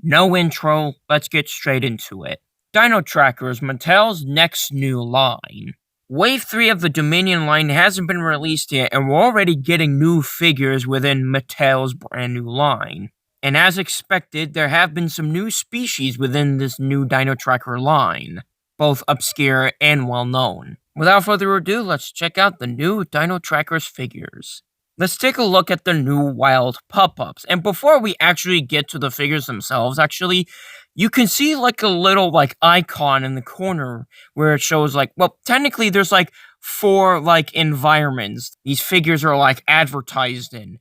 No intro, let's get straight into it. Dino Tracker is Mattel's next new line. Wave 3 of the Dominion line hasn't been released yet, and we're already getting new figures within Mattel's brand new line. And as expected, there have been some new species within this new Dino Tracker line, both obscure and well known. Without further ado, let's check out the new Dino Tracker's figures. Let's take a look at the new wild pop-ups. And before we actually get to the figures themselves, you can see like a little icon in the corner where it shows technically there's four environments these figures are advertised in.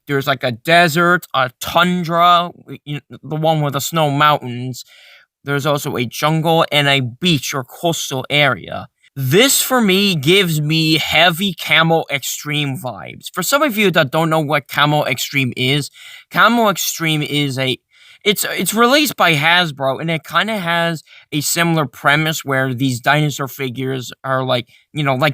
There's a desert, a tundra, the one with the snow mountains. There's also a jungle and a beach or coastal area. This, for me, gives me heavy Camo Extreme vibes. For some of you that don't know what Camo Extreme is it's released by Hasbro, and it kind of has a similar premise where these dinosaur figures are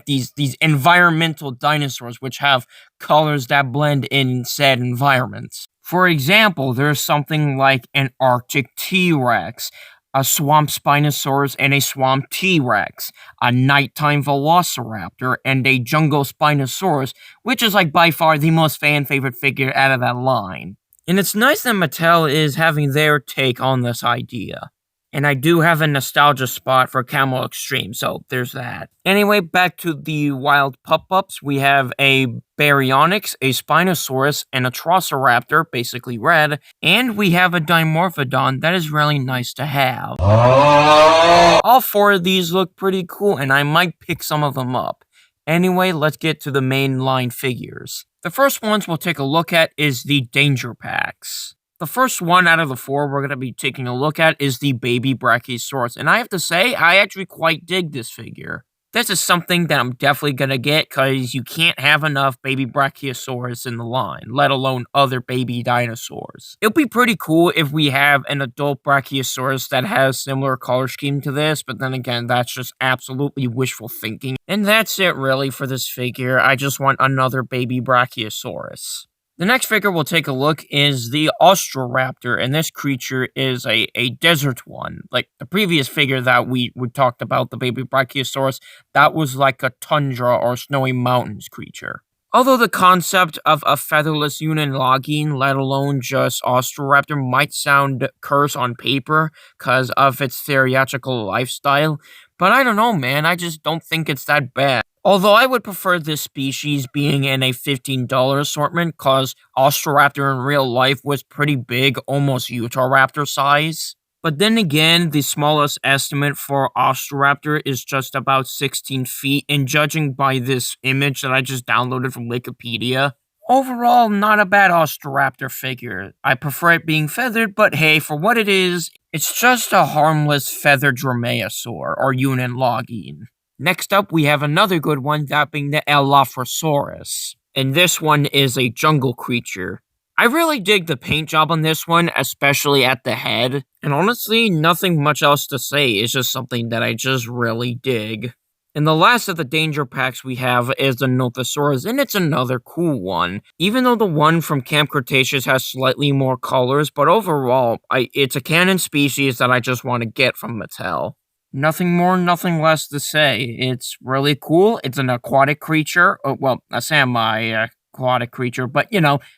these environmental dinosaurs which have colors that blend in said environments. For example, there's something like an Arctic T-Rex, a swamp Spinosaurus, and a swamp T-Rex, a nighttime Velociraptor, and a jungle Spinosaurus, which is by far the most fan-favorite figure out of that line. And it's nice that Mattel is having their take on this idea. And I do have a nostalgia spot for Camo Extreme, so there's that. Anyway, back to the wild pop-ups. We have a Baryonyx, a Spinosaurus, and a Trociraptor, basically red. And we have a Dimorphodon that is really nice to have. All four of these look pretty cool, and I might pick some of them up. Anyway, let's get to the main line figures. The first ones we'll take a look at is the Danger Packs. The first one out of the four we're going to be taking a look at is the Baby Brachiosaurus, and I have to say, I actually quite dig this figure. This is something that I'm definitely going to get, because you can't have enough Baby Brachiosaurus in the line, let alone other baby dinosaurs. It'll be pretty cool if we have an adult Brachiosaurus that has similar color scheme to this, but then again, that's just absolutely wishful thinking. And that's it really for this figure. I just want another Baby Brachiosaurus. The next figure we'll take a look is the Austroraptor, and this creature is a desert one. Like the previous figure that we talked about, the Baby Brachiosaurus, that was like a tundra or snowy mountains creature. Although the concept of a featherless Unilogine, let alone just Austroraptor, might sound cursed on paper because of its theatrical lifestyle, but I don't know, man, I just don't think it's that bad. Although I would prefer this species being in a $15 assortment, cause Austroraptor in real life was pretty big, almost Utahraptor size. But then again, the smallest estimate for Austroraptor is just about 16 feet, and judging by this image that I just downloaded from Wikipedia, overall, not a bad Austroraptor figure. I prefer it being feathered, but hey, for what it is, it's just a harmless feathered Dromaeosaur, or Unilogine. Next up, we have another good one, that being the Elafrosaurus. And this one is a jungle creature. I really dig the paint job on this one, especially at the head. And honestly, nothing much else to say, it's just something that I just really dig. And the last of the Danger Packs we have is the Nothosaurus, and it's another cool one. Even though the one from Camp Cretaceous has slightly more colors, but overall, it's a canon species that I just want to get from Mattel. Nothing more, nothing less to say. It's really cool. It's an aquatic creature. Well, a semi-aquatic creature, but,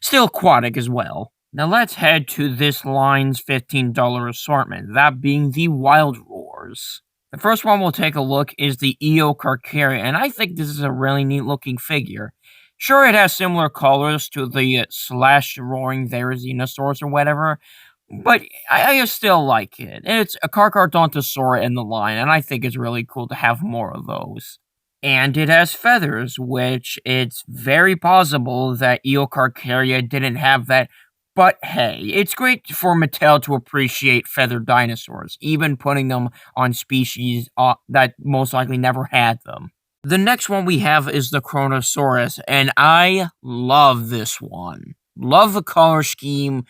still aquatic as well. Now let's head to this line's $15 assortment, that being the Wild Roars. The first one we'll take a look is the Eocarcharia, and I think this is a really neat looking figure. Sure, it has similar colors to the Slash Roaring Therizinosaurus or whatever, but I still like it. It's a Carcharodontosaurus in the line, and I think it's really cool to have more of those. And it has feathers, which it's very possible that Eocarcharia didn't have that. But hey, it's great for Mattel to appreciate feathered dinosaurs, even putting them on species that most likely never had them. The next one we have is the Kronosaurus, and I love this one. Love the color scheme.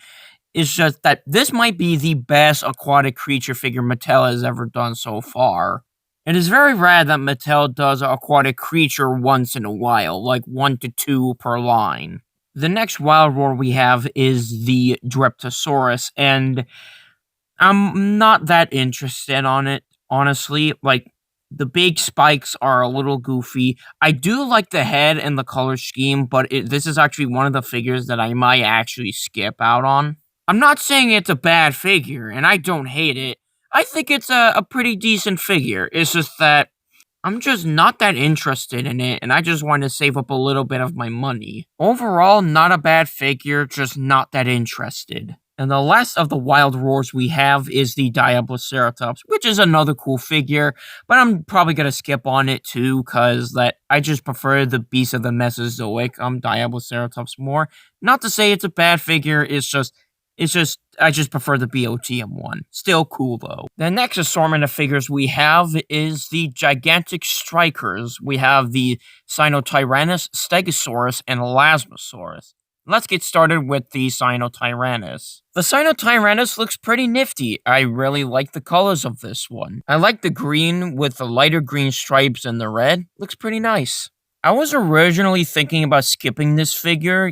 It's just that this might be the best aquatic creature figure Mattel has ever done so far. It is very rare that Mattel does an aquatic creature once in a while, like 1 to 2 per line. The next wild roar we have is the Dryptosaurus, and I'm not that interested on it, honestly. Like, the big spikes are a little goofy. I do like the head and the color scheme, but this is actually one of the figures that I might actually skip out on. I'm not saying it's a bad figure, and I don't hate it. I think it's a pretty decent figure. It's just that I'm just not that interested in it, and I just want to save up a little bit of my money. Overall, not a bad figure, just not that interested. And the last of the wild roars we have is the Diabloceratops, which is another cool figure, but I'm probably gonna skip on it too, cause that I just prefer the Beast of the Mesozoic Diabloceratops more. Not to say it's a bad figure, it's just I just prefer the BOTM one. Still cool though. The next assortment of figures we have is the gigantic strikers. We have the Sinotyrannus, Stegosaurus, and Elasmosaurus. Let's get started with the Sinotyrannus. The Sinotyrannus looks pretty nifty. I really like the colors of this one. I like the green with the lighter green stripes and the red. Looks pretty nice. I was originally thinking about skipping this figure,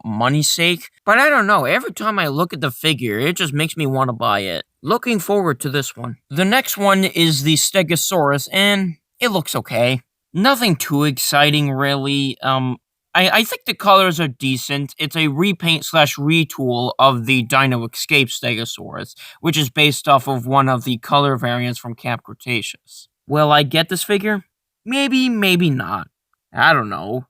money's sake, but I don't know, every time I look at the figure, it just makes me want to buy it. Looking forward to this one. The next one is the Stegosaurus, and it looks okay. Nothing too exciting, really. I think the colors are decent. It's a repaint/retool of the Dino Escape Stegosaurus, which is based off of one of the color variants from Camp Cretaceous. Will I get this figure? Maybe, maybe not. I don't know.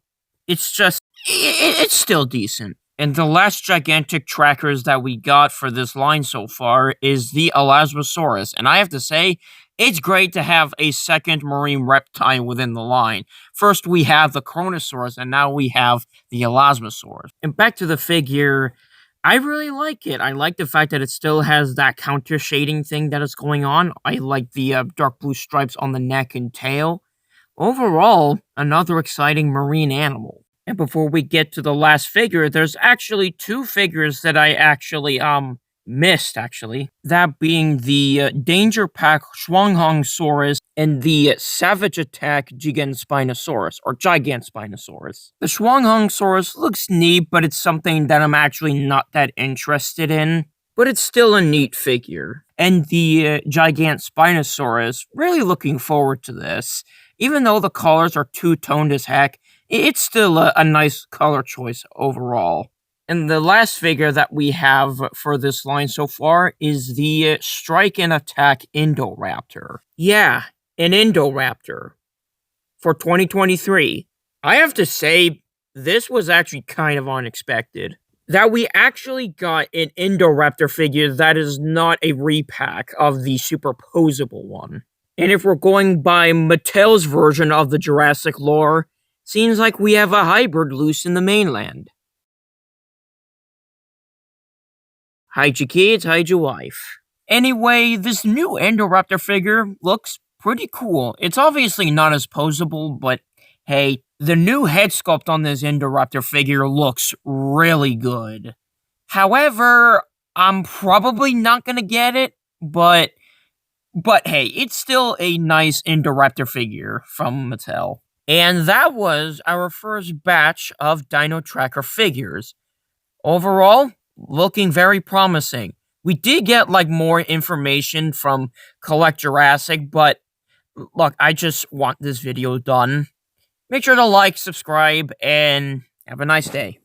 It's just, it's still decent. And the last gigantic trackers that we got for this line so far is the Elasmosaurus. And I have to say, it's great to have a second marine reptile within the line. First we have the Kronosaurus, and now we have the Elasmosaurus. And back to the figure, I really like it. I like the fact that it still has that counter shading thing that is going on. I like the dark blue stripes on the neck and tail. Overall, another exciting marine animal. And before we get to the last figure, there's actually two figures that I actually, missed, actually. That being the Danger Pack Schwanghongsaurus and the Savage Attack Giganspinosaurus, or Gigantspinosaurus. The Schwanghongsaurus looks neat, but it's something that I'm actually not that interested in. But it's still a neat figure. And the Gigantspinosaurus, really looking forward to this. Even though the colors are two-toned as heck, it's still a nice color choice overall. And the last figure that we have for this line so far is the Strike and Attack Indoraptor. Yeah, an Indoraptor. For 2023. I have to say, this was actually kind of unexpected. That we actually got an Indoraptor figure that is not a repack of the superposable one. And if we're going by Mattels' version of the Jurassic lore, seems like we have a hybrid loose in the mainland. Hide your kids, hide your wife. Anyway, this new Indoraptor figure looks pretty cool. It's obviously not as posable, but hey, the new head sculpt on this Indoraptor figure looks really good. However, I'm probably not gonna get it, but hey, it's still a nice Indoraptor figure from Mattel. And that was our first batch of Dino Tracker figures. Overall, looking very promising. We did get more information from Collect Jurassic, but look, I just want this video done. Make sure to like, subscribe, and have a nice day.